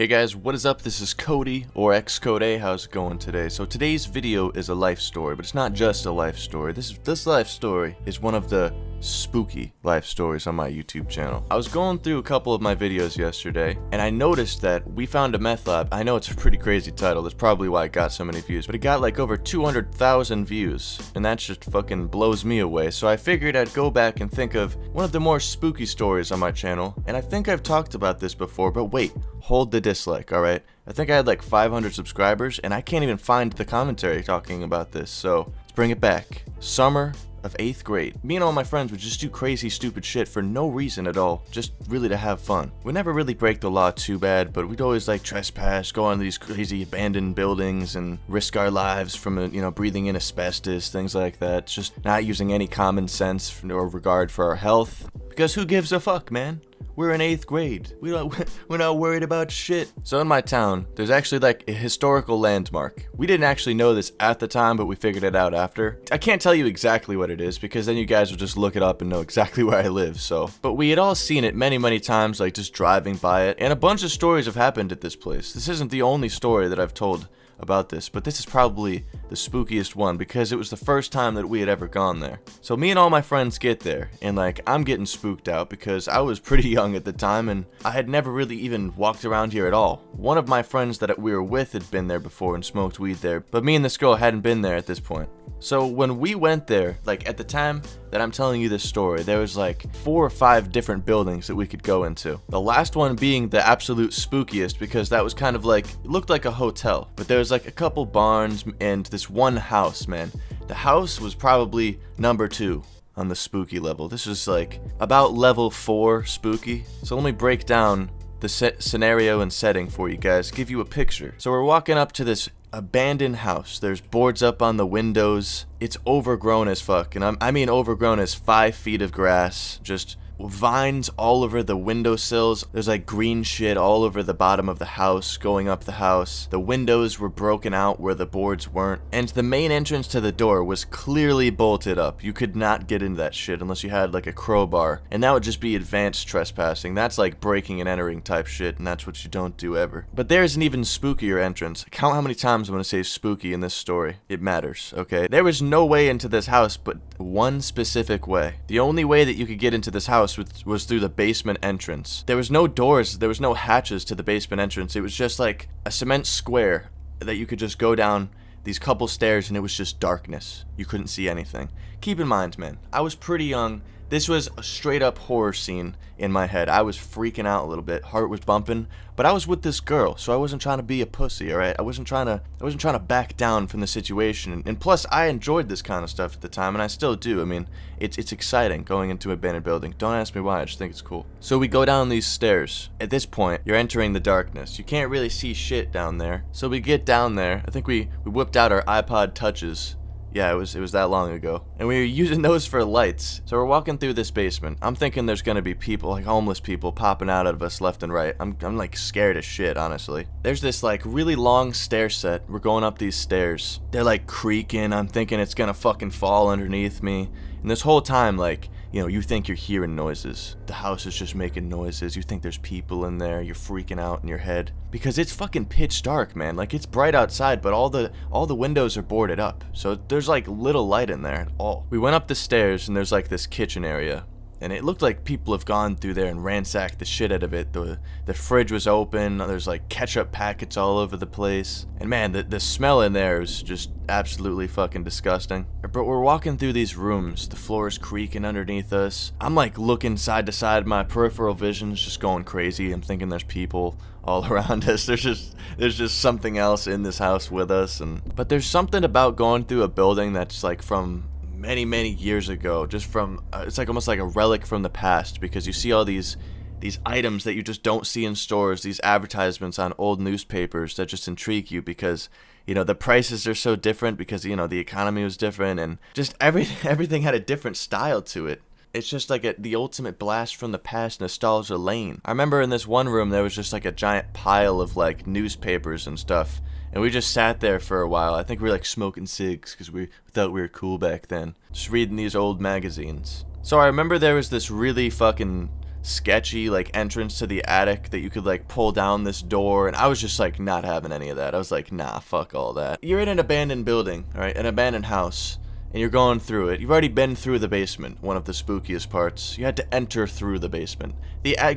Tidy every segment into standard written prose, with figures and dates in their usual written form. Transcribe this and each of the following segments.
Hey guys, what is up? This is Cody, or xCodeh. How's it going today? So today's video is a life story, but it's not just a life story. This life story is one of the spooky life stories on my YouTube channel. I was going through a couple of my videos yesterday, and I noticed that we found a meth lab. I know it's a pretty crazy title. That's probably why it got so many views, but it got like over 200,000 views, and that just fucking blows me away. So I figured I'd go back and think of one of the more spooky stories on my channel, and I think I've talked about this before, but wait, hold the dislike, alright? I think I had like 500 subscribers, and I can't even find the commentary talking about this, so let's bring it back. Summer of 8th grade. Me and all my friends would just do crazy stupid shit for no reason at all, just really to have fun. We never really break the law too bad, but we'd always like trespass, go on these crazy abandoned buildings and risk our lives from, breathing in asbestos, things like that. Just not using any common sense or regard for our health. Because who gives a fuck, man? We're in 8th grade. We're not worried about shit. So in my town, there's actually like a historical landmark. We didn't actually know this at the time, but we figured it out after. I can't tell you exactly what it is because then you guys will just look it up and know exactly where I live, so. But we had all seen it many times, like just driving by it. And a bunch of stories have happened at this place. This isn't the only story that I've told about this, but this is probably the spookiest one because it was the first time that we had ever gone there. So me and all my friends get there, and like I'm getting spooked out because I was pretty young at the time and I had never really even walked around here at all. One of my friends that we were with had been there before and smoked weed there, but me and this girl hadn't been there at this point. So when we went there, like at the time that I'm telling you this story, there was like 4 or 5 different buildings that we could go into. The last one being the absolute spookiest because that was kind of like, it looked like a hotel, but there was like a couple barns and this one house, man. The house was probably number 2 on the spooky level. This was like about level 4 spooky. So let me break down the scenario and setting for you guys, give you a picture. So we're walking up to this abandoned house. There's boards up on the windows. It's overgrown as fuck, and I mean overgrown as 5 feet of grass, just vines all over the windowsills. There's like green shit all over the bottom of the house, going up the house. The windows were broken out where the boards weren't, and the main entrance to the door was clearly bolted up. You could not get into that shit unless you had like a crowbar, and that would just be advanced trespassing. That's like breaking and entering type shit, and that's what you don't do ever. But there's an even spookier entrance. Count how many times I'm gonna say spooky in this story. It matters, okay? There was no way into this house but one specific way. The only way that you could get into this house was through the basement entrance. There was no doors, there was no hatches to the basement entrance. It was just like a cement square that you could just go down these couple stairs and it was just darkness. You couldn't see anything. Keep in mind, man, I was pretty young. This was a straight up horror scene in my head. I was freaking out a little bit. Heart was bumping, but I was with this girl, so I wasn't trying to be a pussy, alright? I wasn't trying to back down from the situation. And plus, I enjoyed this kind of stuff at the time, and I still do. I mean, it's exciting going into an abandoned building. Don't ask me why, I just think it's cool. So we go down these stairs. At this point, you're entering the darkness. You can't really see shit down there. So we get down there. I think we whipped out our iPod Touches. Yeah, it was that long ago. And we were using those for lights. So we're walking through this basement. I'm thinking there's gonna be people, like homeless people, popping out of us left and right. I'm like scared as shit, honestly. There's this like really long stair set. We're going up these stairs. They're like creaking. I'm thinking it's gonna fucking fall underneath me. And this whole time, like, you think you're hearing noises. The house is just making noises. You think there's people in there. You're freaking out in your head. Because it's fucking pitch dark, man. Like, it's bright outside, but all the windows are boarded up. So there's like little light in there at all. We went up the stairs and there's like this kitchen area. And it looked like people have gone through there and ransacked the shit out of it. The fridge was open. There's like ketchup packets all over the place. And man, the smell in there is just absolutely fucking disgusting. But we're walking through these rooms. The floor is creaking underneath us. I'm like looking side to side. My peripheral vision's just going crazy. I'm thinking there's people all around us. There's just something else in this house with us. But there's something about going through a building that's like from many years ago, just from it's like almost like a relic from the past, because you see all these items that you just don't see in stores, these advertisements on old newspapers that just intrigue you because the prices are so different because the economy was different, and just everything had a different style to it. It's just like the ultimate blast from the past, nostalgia lane. I remember in this one room there was just like a giant pile of like newspapers and stuff. And we just sat there for a while. I think we were like smoking cigs because we thought we were cool back then. Just reading these old magazines. So I remember there was this really fucking sketchy like entrance to the attic that you could like pull down this door, and I was just like not having any of that. I was like, nah, fuck all that. You're in an abandoned building, all right, an abandoned house, and you're going through it. You've already been through the basement, one of the spookiest parts. You had to enter through the basement.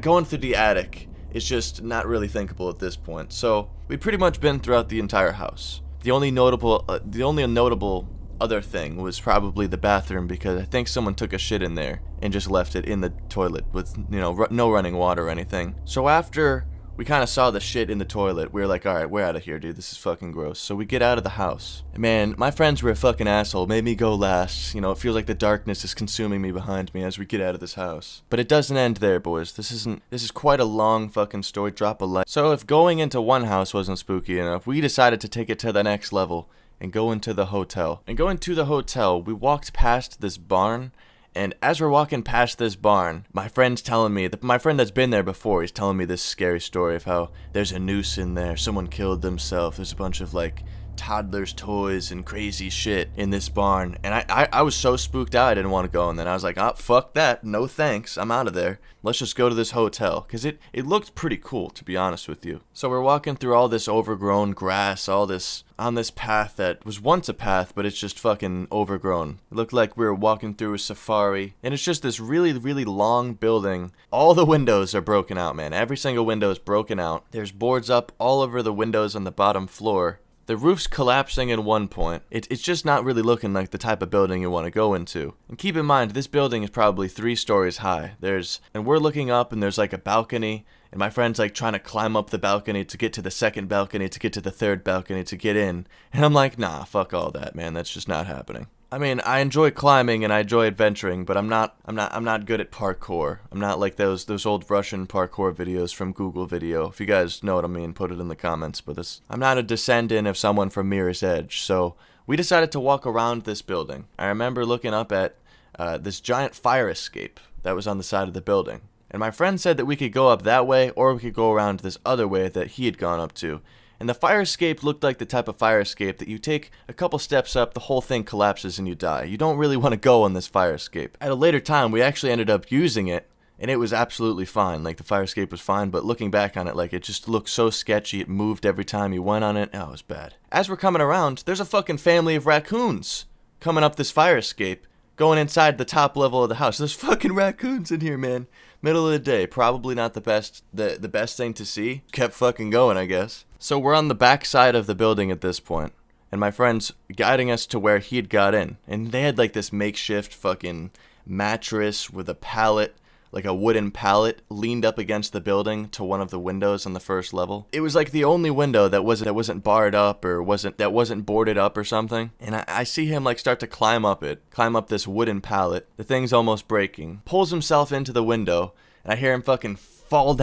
Going through the attic is just not really thinkable at this point. So we'd pretty much been throughout the entire house. The only notable other thing was probably the bathroom, because I think someone took a shit in there and just left it in the toilet with, no running water or anything. So after we kind of saw the shit in the toilet, we were like, alright, we're out of here, dude. This is fucking gross. So we get out of the house. And man, my friends were a fucking asshole. Made me go last. It feels like the darkness is consuming me behind me as we get out of this house. But it doesn't end there, boys. This is quite a long fucking story. Drop a like. So if going into one house wasn't spooky enough, we decided to take it to the next level and go into the hotel. And going to the hotel, we walked past this barn, and as we're walking past this barn, my friend that's been there before, he's telling me this scary story of how there's a noose in there, someone killed themselves, there's a bunch of like toddlers' toys and crazy shit in this barn. And I was so spooked out I didn't want to go, and then I was like, oh, fuck that, no thanks, I'm out of there. Let's just go to this hotel, because it looked pretty cool, to be honest with you. So we're walking through all this overgrown grass, on this path that was once a path, but it's just fucking overgrown. It looked like we were walking through a safari, and it's just this really, really long building. All the windows are broken out, man. Every single window is broken out. There's boards up all over the windows on the bottom floor. The roof's collapsing at one point. It's just not really looking like the type of building you want to go into. And keep in mind, this building is probably 3 stories high. And we're looking up, and there's like a balcony, and my friend's like trying to climb up the balcony to get to the second balcony, to get to the third balcony, to get in. And I'm like, nah, fuck all that, man. That's just not happening. I mean, I enjoy climbing and I enjoy adventuring, but I'm not good at parkour. I'm not like those old Russian parkour videos from Google Video. If you guys know what I mean, put it in the comments. But I'm not a descendant of someone from Mirror's Edge, so we decided to walk around this building. I remember looking up at this giant fire escape that was on the side of the building. And my friend said that we could go up that way, or we could go around this other way that he had gone up to. And the fire escape looked like the type of fire escape that you take a couple steps up, the whole thing collapses and you die. You don't really want to go on this fire escape. At a later time, we actually ended up using it, and it was absolutely fine. Like, the fire escape was fine, but looking back on it, like, it just looked so sketchy. It moved every time you went on it. Oh, it was bad. As we're coming around, there's a fucking family of raccoons coming up this fire escape, going inside the top level of the house. There's fucking raccoons in here, man. Middle of the day, probably not the best thing to see. Kept fucking going, I guess. So we're on the back side of the building at this point, and my friend's guiding us to where he had got in. And they had like this makeshift fucking mattress with a pallet, like a wooden pallet, leaned up against the building to one of the windows on the first level. It was like the only window that wasn't barred up, or wasn't boarded up or something. And I see him like start to climb up this wooden pallet. The thing's almost breaking. Pulls himself into the window, and I hear him fucking fall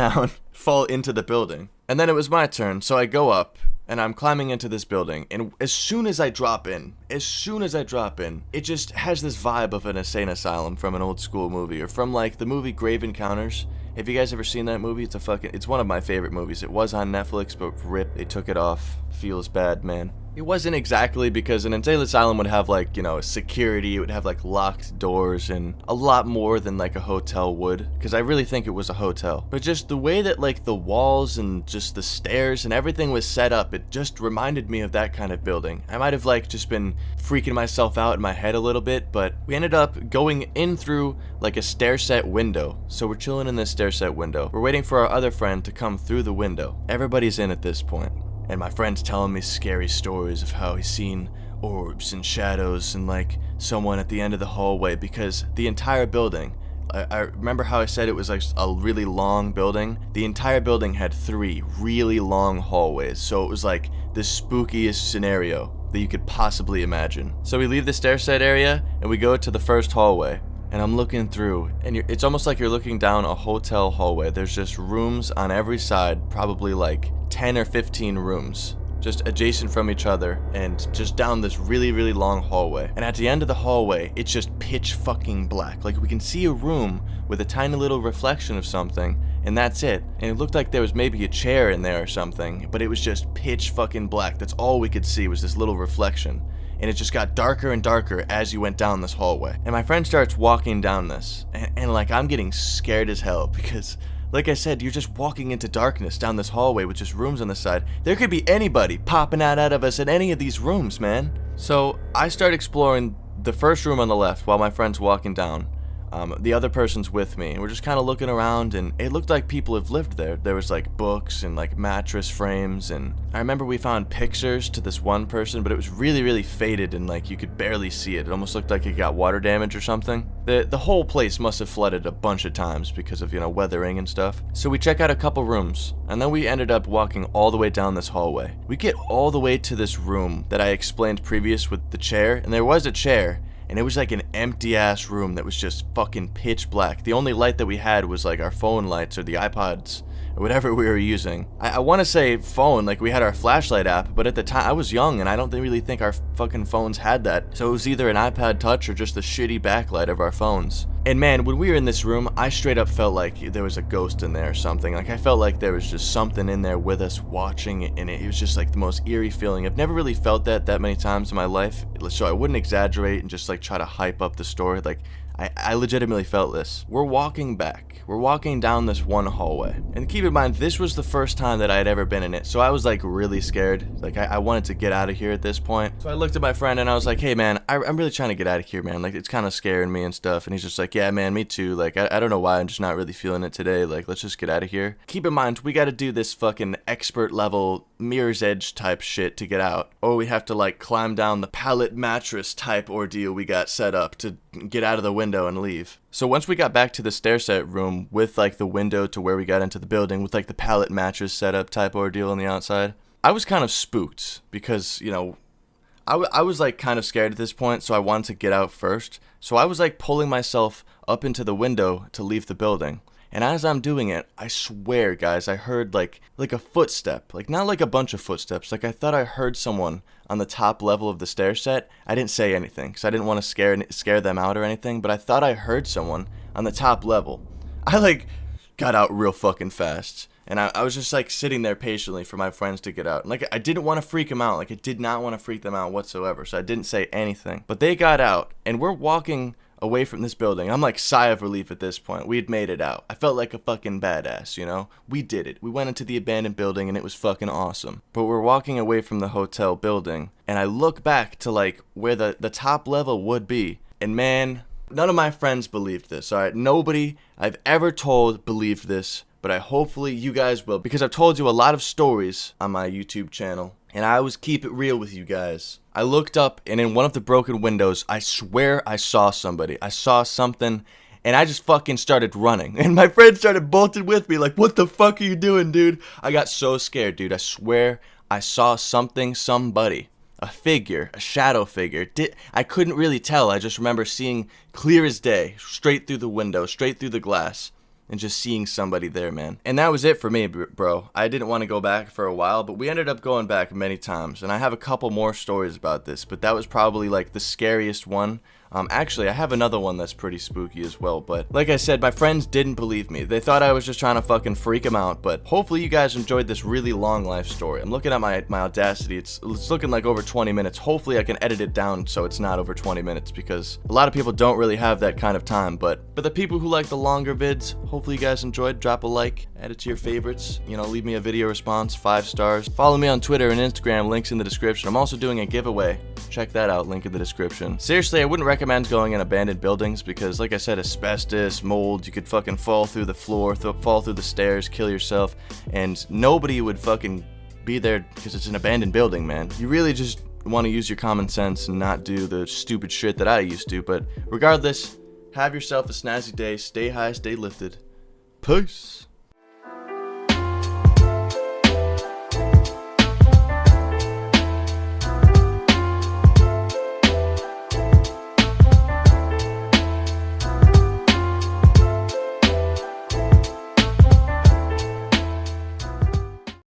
into the building. And then it was my turn, so I go up, and I'm climbing into this building, and as soon as I drop in, it just has this vibe of an insane asylum from an old school movie, or from like the movie Grave Encounters. Have you guys ever seen that movie? It's one of my favorite movies. It was on Netflix, but rip, they took it off. Feels bad, man. It wasn't exactly, because an insane asylum would have like, security, it would have like locked doors and a lot more than like a hotel would, because I really think it was a hotel. But just the way that like the walls and just the stairs and everything was set up, it just reminded me of that kind of building. I might have like just been freaking myself out in my head a little bit, but we ended up going in through like a stair set window. So we're chilling in this stair set window. We're waiting for our other friend to come through the window. Everybody's in at this point. And my friend's telling me scary stories of how he's seen orbs and shadows and like someone at the end of the hallway, because the entire building, I remember how I said it was like a really long building. The entire building had 3 really long hallways, so it was like the spookiest scenario that you could possibly imagine. So we leave the stair set area and we go to the first hallway. And I'm looking through, and it's almost like you're looking down a hotel hallway. There's just rooms on every side, probably like 10 or 15 rooms, just adjacent from each other, and just down this really, really long hallway. And at the end of the hallway, it's just pitch fucking black. Like, we can see a room with a tiny little reflection of something, and that's it. And it looked like there was maybe a chair in there or something, but it was just pitch fucking black. That's all we could see, was this little reflection. and it just got darker and darker as you went down this hallway. And my friend starts walking down this, and like I'm getting scared as hell because, like I said, you're just walking into darkness down this hallway with just rooms on the side. There could be anybody popping out of us in any of these rooms, man. So I start exploring the first room on the left while my friend's walking down. The other person's with me, and we're just kind of looking around, and it looked like people have lived there. There was like books and like mattress frames, and I remember we found pictures to this one person, but it was really, really faded, and like you could barely see it. It almost looked like it got water damage or something. The whole place must have flooded a bunch of times because of, you know, weathering and stuff. So we check out a couple rooms, and then we ended up walking all the way down this hallway. We get all the way to this room that I explained previous with the chair, and there was a chair, and it was like an empty ass room that was just fucking pitch black. The only light that we had was like our phone lights or the iPods or whatever we were using. I want to say phone, like we had our flashlight app, but at the time I was young and I don't really think our fucking phones had that. So it was either an iPad Touch or just the shitty backlight of our phones. And man, when we were in this room, I straight up felt like there was a ghost in there or something. Like I felt like there was just something in there with us watching it, and it was just like the most eerie feeling. I've never really felt that many times in my life, so I wouldn't exaggerate and just like try to hype up the story. Like I legitimately felt this. We're walking back. We're walking down this one hallway. And keep in mind, this was the first time that I had ever been in it. So I was like really scared. Like I wanted to get out of here at this point. So I looked at my friend and I was like, hey man, I'm really trying to get out of here, man. Like it's kind of scaring me and stuff. And he's just like, yeah man, me too. Like I don't know why, I'm just not really feeling it today. Like let's just get out of here. Keep in mind, we got to do this fucking expert level Mirror's Edge type shit to get out. Or we have to like climb down the pallet mattress type ordeal we got set up to get out of the window and leave. So once we got back to the stair set room with like the window to where we got into the building with like the pallet mattress setup type ordeal on the outside, I was kind of spooked because, you know, I was like kind of scared at this point, so I wanted to get out first. So I was like pulling myself up into the window to leave the building. And as I'm doing it, I swear, guys, I heard like a footstep. Like not like a bunch of footsteps. Like I thought I heard someone on the top level of the stair set. I didn't say anything because I didn't want to scare them out or anything. But I thought I heard someone on the top level. I like got out real fucking fast. And I was just like sitting there patiently for my friends to get out. And like I didn't want to freak them out. Like I did not want to freak them out whatsoever. So I didn't say anything. But they got out and we're walking away from this building. I'm like sigh of relief at this point. We had made it out. I felt like a fucking badass, you know? We did it. We went into the abandoned building and it was fucking awesome. But we're walking away from the hotel building and I look back to like where the top level would be. And man, none of my friends believed this, alright? Nobody I've ever told believed this, but hopefully you guys will, because I've told you a lot of stories on my YouTube channel. And I always keep it real with you guys. I looked up and in one of the broken windows, I swear I saw somebody. I saw something and I just fucking started running. And my friend started bolting with me like, what the fuck are you doing, dude? I got so scared, dude. I swear I saw something, somebody. A figure, a shadow figure. I couldn't really tell. I just remember seeing clear as day, straight through the window, straight through the glass. And just seeing somebody there, man. And that was it for me, bro. I didn't want to go back for a while, but we ended up going back many times. And I have a couple more stories about this, but that was probably like the scariest one. Actually, I have another one that's pretty spooky as well, but like I said, my friends didn't believe me. They thought I was just trying to fucking freak them out, but hopefully you guys enjoyed this really long life story. I'm looking at my Audacity. It's looking like over 20 minutes. Hopefully I can edit it down so it's not over 20 minutes because a lot of people don't really have that kind of time, but for the people who like the longer vids, hopefully you guys enjoyed. Drop a like, add it to your favorites, you know, leave me a video response, 5 stars. Follow me on Twitter and Instagram, links in the description. I'm also doing a giveaway. Check that out, link in the description. Seriously, I wouldn't recommend going in abandoned buildings because, like I said, asbestos, mold, you could fucking fall through the floor, fall through the stairs, kill yourself, and nobody would fucking be there because it's an abandoned building, man. You really just want to use your common sense and not do the stupid shit that I used to, but regardless, have yourself a snazzy day, stay high, stay lifted. Peace.